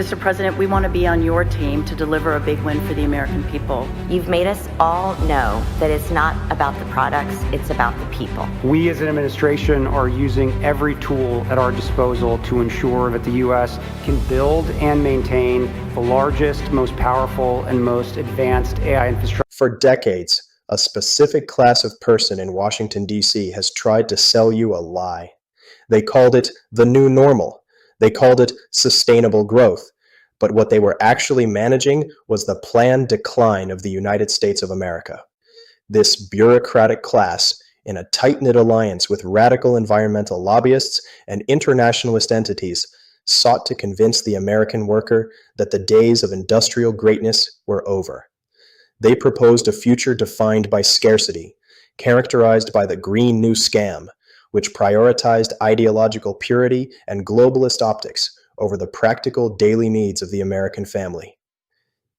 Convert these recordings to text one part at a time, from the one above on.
Mr. President, we want to be on your team to deliver a big win for the American people. You've made us all know that it's not about the products, it's about the people. We as an administration are using every tool at our disposal to ensure that the U.S. can build and maintain the largest, most powerful, and most advanced AI infrastructure. For decades, a specific class of person in Washington, D.C. has tried to sell you a lie. They called it the new normal. They called it sustainable growth. But what they were actually managing was the planned decline of the United States of America. This bureaucratic class, in a tight-knit alliance with radical environmental lobbyists and internationalist entities, sought to convince the American worker that the days of industrial greatness were over. They proposed a future defined by scarcity, characterized by the Green New Scam, which prioritized ideological purity and globalist optics over the practical daily needs of the American family.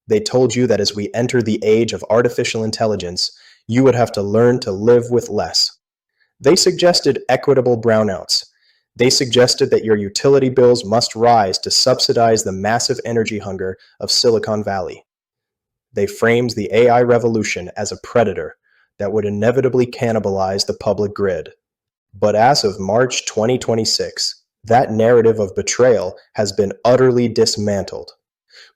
They told you that as we enter the age of artificial intelligence, you would have to learn to live with less. They suggested equitable brownouts. They suggested that your utility bills must rise to subsidize the massive energy hunger of Silicon Valley. They framed the AI revolution as a predator that would inevitably cannibalize the public grid. But as of March 2026, that narrative of betrayal has been utterly dismantled.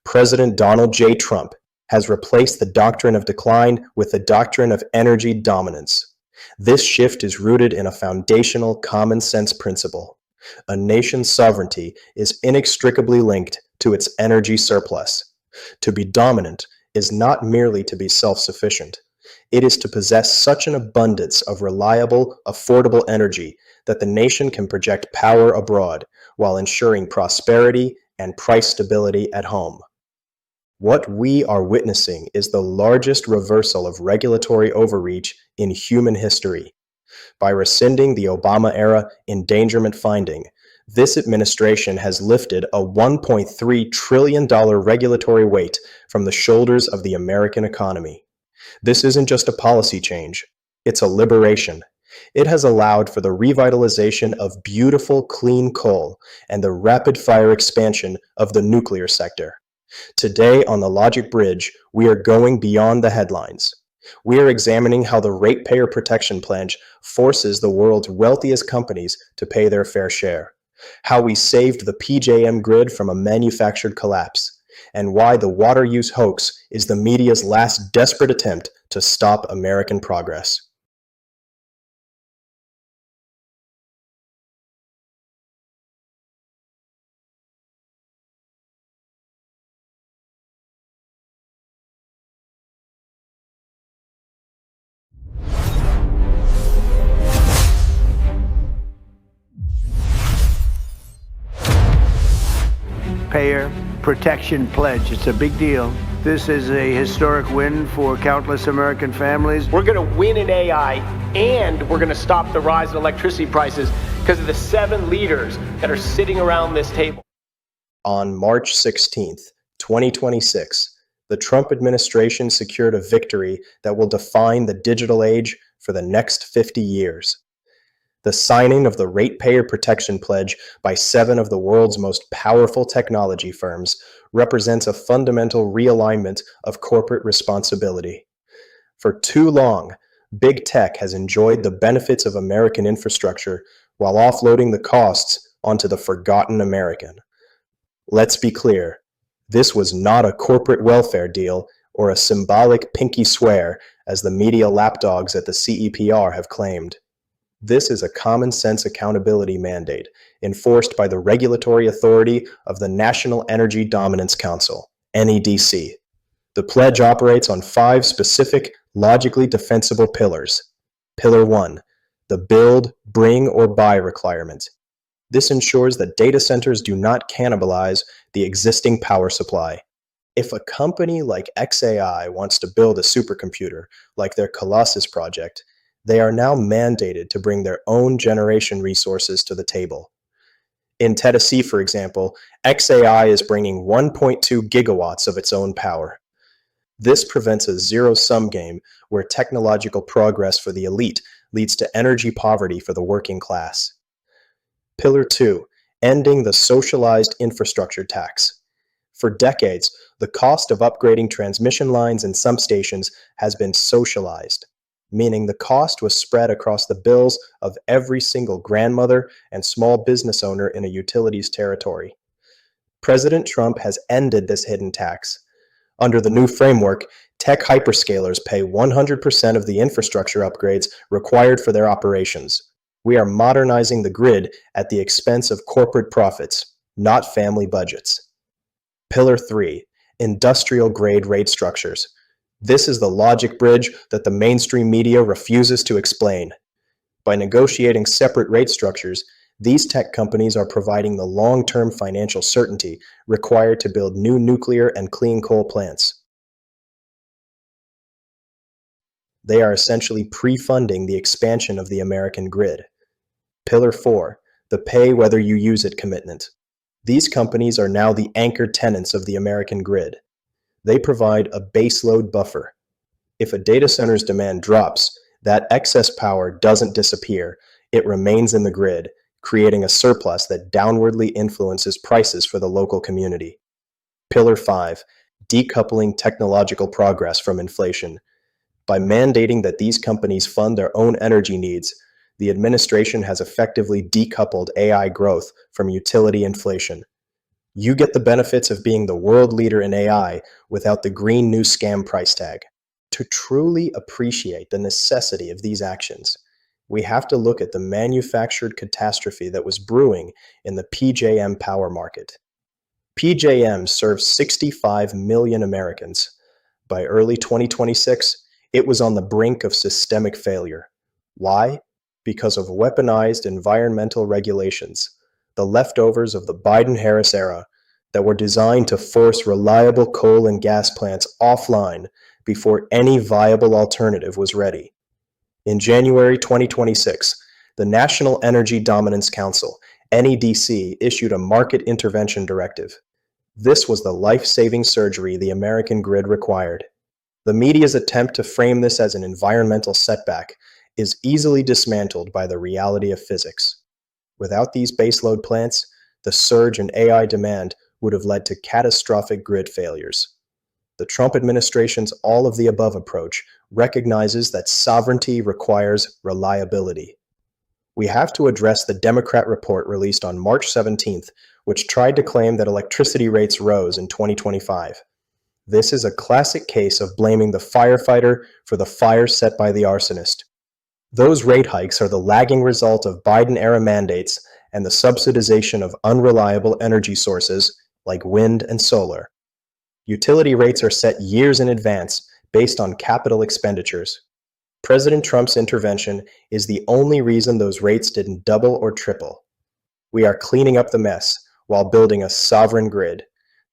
President Donald J. Trump has replaced the doctrine of decline with the doctrine of energy dominance. This shift is rooted in a foundational common sense principle. A nation's sovereignty is inextricably linked to its energy surplus. To be dominant is not merely to be self-sufficient. It is to possess such an abundance of reliable, affordable energy that the nation can project power abroad while ensuring prosperity and price stability at home. What we are witnessing is the largest reversal of regulatory overreach in human history. By rescinding the Obama-era endangerment finding, this administration has lifted a $1.3 trillion regulatory weight from the shoulders of the American economy. This isn't just a policy change, it's a liberation. It has allowed for the revitalization of beautiful, clean coal and the rapid-fire expansion of the nuclear sector. Today on the Logic Bridge, we are going beyond the headlines. We are examining how the Ratepayer Protection Pledge forces the world's wealthiest companies to pay their fair share, how we saved the PJM Grid from a manufactured collapse, and why the water use hoax is the media's last desperate attempt to stop American progress. Ratepayer Protection Pledge. It's a big deal. This is a historic win for countless American families. We're going to win in AI, and we're going to stop the rise in electricity prices because of the 7 leaders that are sitting around this table. On March 16th, 2026, the Trump administration secured a victory that will define the digital age for the next 50 years. The signing of the Ratepayer Protection Pledge by 7 of the world's most powerful technology firms represents a fundamental realignment of corporate responsibility. For too long, big tech has enjoyed the benefits of American infrastructure while offloading the costs onto the forgotten American. Let's be clear, this was not a corporate welfare deal or a symbolic pinky swear, as the media lapdogs at the CEPR have claimed. This is a common-sense accountability mandate enforced by the regulatory authority of the National Energy Dominance Council, NEDC. The pledge operates on 5 specific, logically defensible pillars. Pillar 1, the build, bring, or buy requirement. This ensures that data centers do not cannibalize the existing power supply. If a company like xAI wants to build a supercomputer, like their Colossus project, they are now mandated to bring their own generation resources to the table. In Tennessee, for example, xAI is bringing 1.2 gigawatts of its own power. This prevents a zero-sum game where technological progress for the elite leads to energy poverty for the working class. Pillar 2, ending the socialized infrastructure tax. For decades, the cost of upgrading transmission lines and substations has been socialized, meaning the cost was spread across the bills of every single grandmother and small business owner in a utilities territory. President Trump has ended this hidden tax. Under the new framework, tech hyperscalers pay 100% of the infrastructure upgrades required for their operations. We are modernizing the grid at the expense of corporate profits, not family budgets. Pillar 3, industrial-grade rate structures. This is the logic bridge that the mainstream media refuses to explain. By negotiating separate rate structures, these tech companies are providing the long-term financial certainty required to build new nuclear and clean coal plants. They are essentially pre-funding the expansion of the American grid. Pillar 4, the pay-whether-you-use-it commitment. These companies are now the anchor tenants of the American grid. They provide a baseload buffer. If a data center's demand drops, that excess power doesn't disappear, it remains in the grid, creating a surplus that downwardly influences prices for the local community. Pillar 5, decoupling technological progress from inflation. By mandating that these companies fund their own energy needs, the administration has effectively decoupled AI growth from utility inflation. You get the benefits of being the world leader in AI without the green new scam price tag. To truly appreciate the necessity of these actions, we have to look at the manufactured catastrophe that was brewing in the PJM power market. PJM serves 65 million Americans. By early 2026, it was on the brink of systemic failure. Why? Because of weaponized environmental regulations, the leftovers of the Biden-Harris era that were designed to force reliable coal and gas plants offline before any viable alternative was ready. In January 2026, the National Energy Dominance Council, NEDC, issued a market intervention directive. This was the life-saving surgery the American grid required. The media's attempt to frame this as an environmental setback is easily dismantled by the reality of physics. Without these baseload plants, the surge in AI demand would have led to catastrophic grid failures. The Trump administration's all-of-the-above approach recognizes that sovereignty requires reliability. We have to address the Democrat report released on March 17th, which tried to claim that electricity rates rose in 2025. This is a classic case of blaming the firefighter for the fire set by the arsonist. Those rate hikes are the lagging result of Biden-era mandates and the subsidization of unreliable energy sources like wind and solar. Utility rates are set years in advance based on capital expenditures. President Trump's intervention is the only reason those rates didn't double or triple. We are cleaning up the mess while building a sovereign grid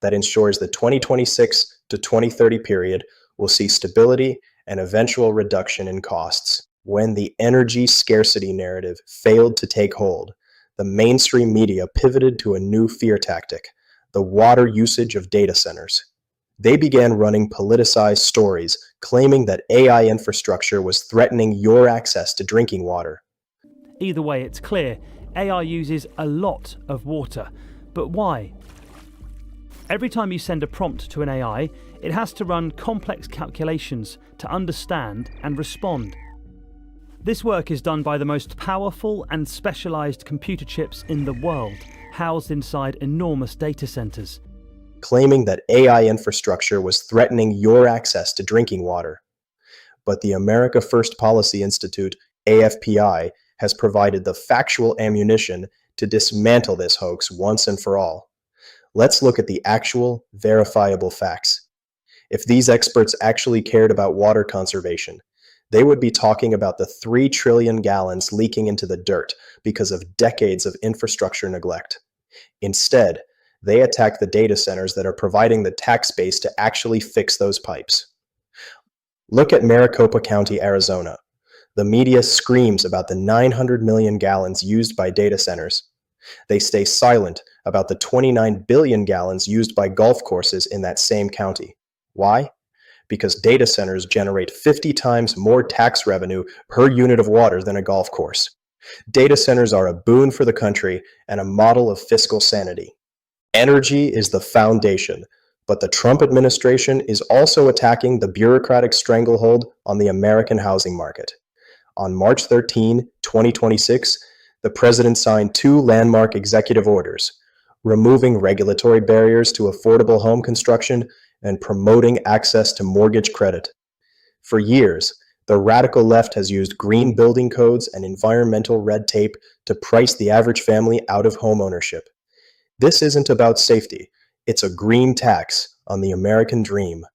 that ensures the 2026 to 2030 period will see stability and eventual reduction in costs. When the energy scarcity narrative failed to take hold, the mainstream media pivoted to a new fear tactic: the water usage of data centers. They began running politicized stories claiming that AI infrastructure was threatening your access to drinking water. Either way, it's clear AI uses a lot of water. But why? Every time you send a prompt to an AI, it has to run complex calculations to understand and respond. This work is done by the most powerful and specialized computer chips in the world, housed inside enormous data centers. Claiming that AI infrastructure was threatening your access to drinking water. But the America First Policy Institute, AFPI, has provided the factual ammunition to dismantle this hoax once and for all. Let's look at the actual, verifiable facts. If these experts actually cared about water conservation, they would be talking about the 3 trillion gallons leaking into the dirt because of decades of infrastructure neglect. Instead, they attack the data centers that are providing the tax base to actually fix those pipes. Look at Maricopa County, Arizona. The media screams about the 900 million gallons used by data centers. They stay silent about the 29 billion gallons used by golf courses in that same county. Why? Because data centers generate 50 times more tax revenue per unit of water than a golf course. Data centers are a boon for the country and a model of fiscal sanity. Energy is the foundation, but the Trump administration is also attacking the bureaucratic stranglehold on the American housing market. On March 13, 2026, the president signed two landmark executive orders, removing regulatory barriers to affordable home construction and promoting access to mortgage credit. For years, the radical left has used green building codes and environmental red tape to price the average family out of home ownership. This isn't about safety, it's a green tax on the American dream.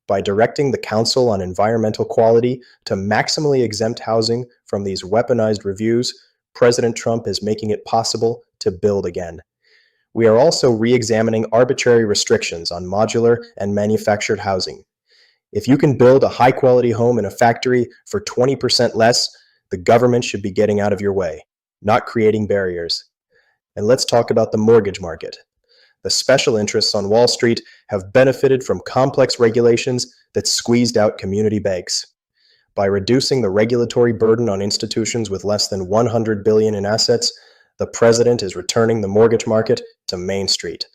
By directing the Council on Environmental Quality to maximally exempt housing from these weaponized reviews, President Trump is making it possible to build again. We are also re-examining arbitrary restrictions on modular and manufactured housing. If you can build a high-quality home in a factory for 20% less, the government should be getting out of your way, not creating barriers. And let's talk about the mortgage market. The special interests on Wall Street have benefited from complex regulations that squeezed out community banks. By reducing the regulatory burden on institutions with less than $100 billion in assets, the president is returning the mortgage market to Main Street.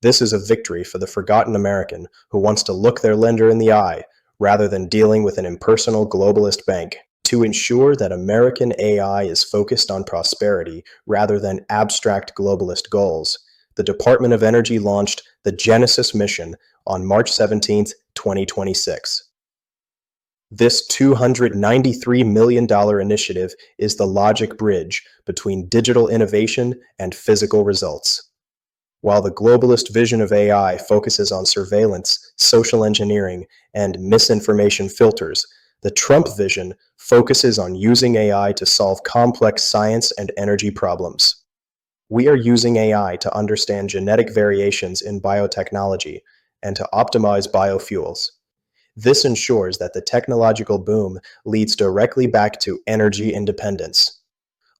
This is a victory for the forgotten American who wants to look their lender in the eye rather than dealing with an impersonal globalist bank. To ensure that American AI is focused on prosperity rather than abstract globalist goals, the Department of Energy launched the Genesis mission on March 17, 2026. This $293 million initiative is the logic bridge between digital innovation and physical results. While the globalist vision of AI focuses on surveillance, social engineering, and misinformation filters, the Trump vision focuses on using AI to solve complex science and energy problems. We are using AI to understand genetic variations in biotechnology and to optimize biofuels. This ensures that the technological boom leads directly back to energy independence.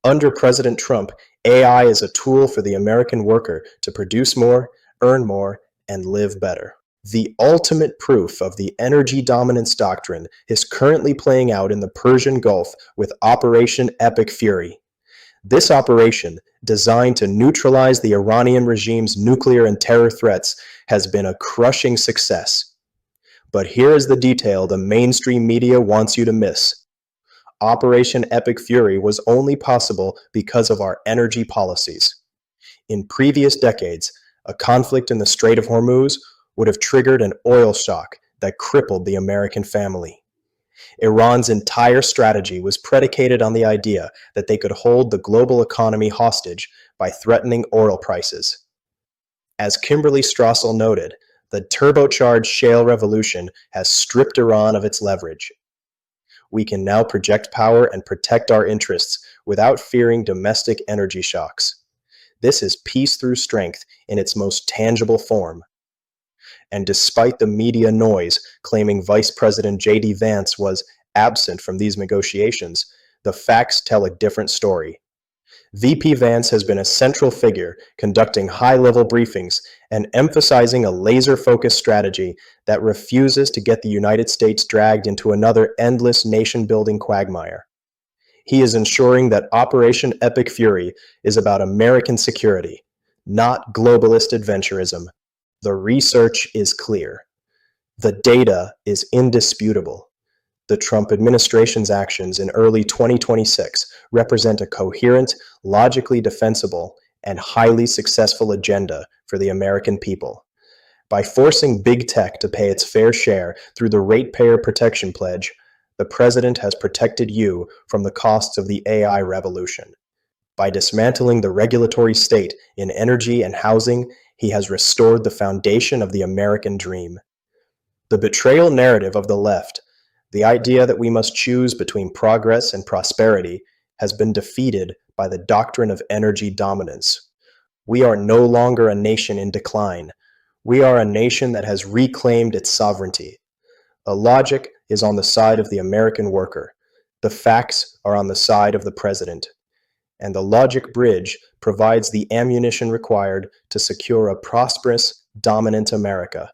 Under President Trump, AI is a tool for the American worker to produce more, earn more, and live better. The ultimate proof of the energy dominance doctrine is currently playing out in the Persian Gulf with Operation Epic Fury. This operation, designed to neutralize the Iranian regime's nuclear and terror threats, has been a crushing success. But here is the detail the mainstream media wants you to miss. Operation Epic Fury was only possible because of our energy policies. In previous decades, a conflict in the Strait of Hormuz would have triggered an oil shock that crippled the American family. Iran's entire strategy was predicated on the idea that they could hold the global economy hostage by threatening oil prices. As Kimberly Strassel noted, the turbocharged shale revolution has stripped Iran of its leverage. We can now project power and protect our interests without fearing domestic energy shocks. This is peace through strength in its most tangible form. And despite the media noise claiming Vice President J.D. Vance was absent from these negotiations, the facts tell a different story. VP Vance has been a central figure conducting high-level briefings and emphasizing a laser-focused strategy that refuses to get the United States dragged into another endless nation-building quagmire. He is ensuring that Operation Epic Fury is about American security, not globalist adventurism. The research is clear. The data is indisputable. The Trump administration's actions in early 2026 represent a coherent, logically defensible, and highly successful agenda for the American people. By forcing big tech to pay its fair share through the Ratepayer Protection Pledge, the president has protected you from the costs of the AI revolution. By dismantling the regulatory state in energy and housing, he has restored the foundation of the American dream. The betrayal narrative of the left, the idea that we must choose between progress and prosperity, has been defeated by the doctrine of energy dominance. We are no longer a nation in decline. We are a nation that has reclaimed its sovereignty. The logic is on the side of the American worker. The facts are on the side of the president. And the logic bridge provides the ammunition required to secure a prosperous, dominant America.